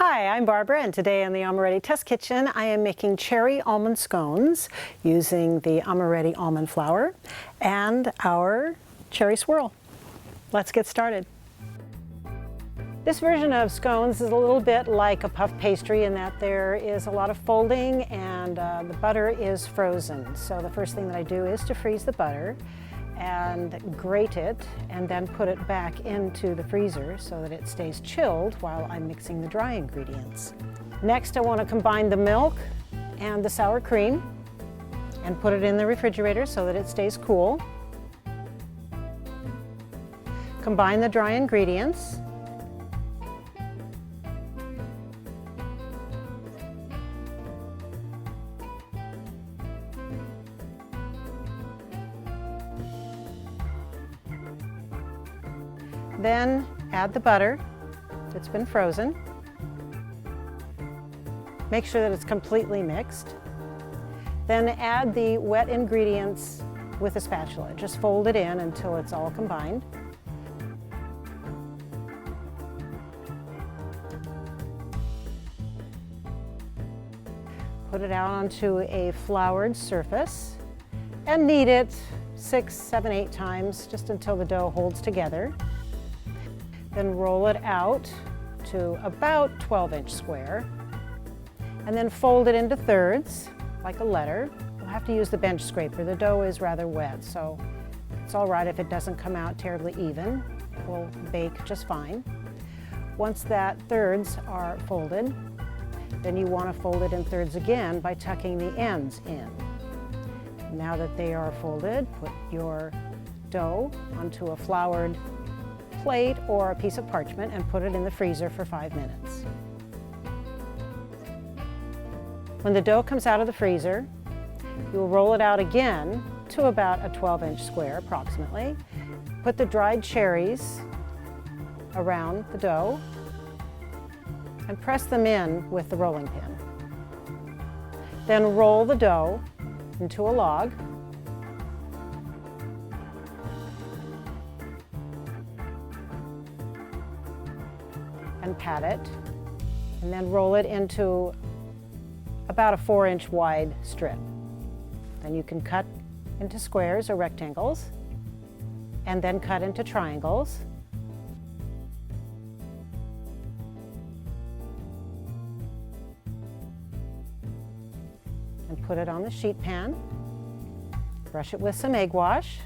Hi, I'm Barbara, and today in the Amaretti Test Kitchen I am making cherry almond scones using the Amaretti almond flour and our cherry swirl. Let's get started. This version of scones is a little bit like a puff pastry in that there is a lot of folding and the butter is frozen. So the first thing that I do is to freeze the butter and grate it and then put it back into the freezer so that it stays chilled while I'm mixing the dry ingredients. Next, I want to combine the milk and the sour cream and put it in the refrigerator so that it stays cool. Combine the dry ingredients. Then add the butter that's been frozen. Make sure that it's completely mixed. Then add the wet ingredients with a spatula. Just fold it in until it's all combined. Put it out onto a floured surface and knead it 6, 7, 8 times just until the dough holds together. Then roll it out to about 12-inch square and then fold it into thirds like a letter. You'll have to use the bench scraper. The dough is rather wet, so it's all right if it doesn't come out terribly even. It will bake just fine. Once that thirds are folded, then you want to fold it in thirds again by tucking the ends in. Now that they are folded, put your dough onto a floured plate or a piece of parchment and put it in the freezer for 5 minutes. When the dough comes out of the freezer, you will roll it out again to about a 12-inch square approximately. Put the dried cherries around the dough and press them in with the rolling pin. Then roll the dough into a log. And pat it, and then roll it into about a 4-inch wide strip. Then you can cut into squares or rectangles, and then cut into triangles. And put it on the sheet pan. Brush it with some egg wash,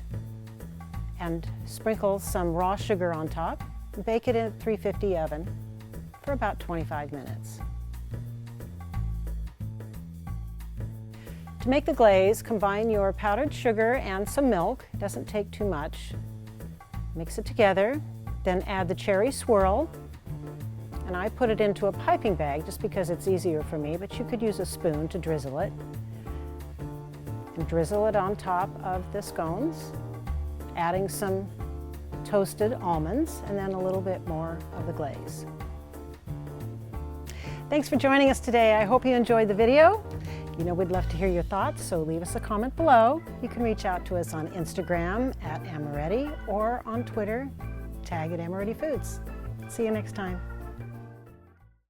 and sprinkle some raw sugar on top. Bake it in a 350 oven for about 25 minutes. To make the glaze, combine your powdered sugar and some milk. It doesn't take too much. Mix it together, then add the cherry swirl. And I put it into a piping bag just because it's easier for me, but you could use a spoon to drizzle it. And drizzle it on top of the scones, adding some toasted almonds and then a little bit more of the glaze. Thanks for joining us today. I hope you enjoyed the video. You know we'd love to hear your thoughts, so leave us a comment below. You can reach out to us on Instagram @Amaretti or on Twitter, tag @Amaretti Foods. See you next time.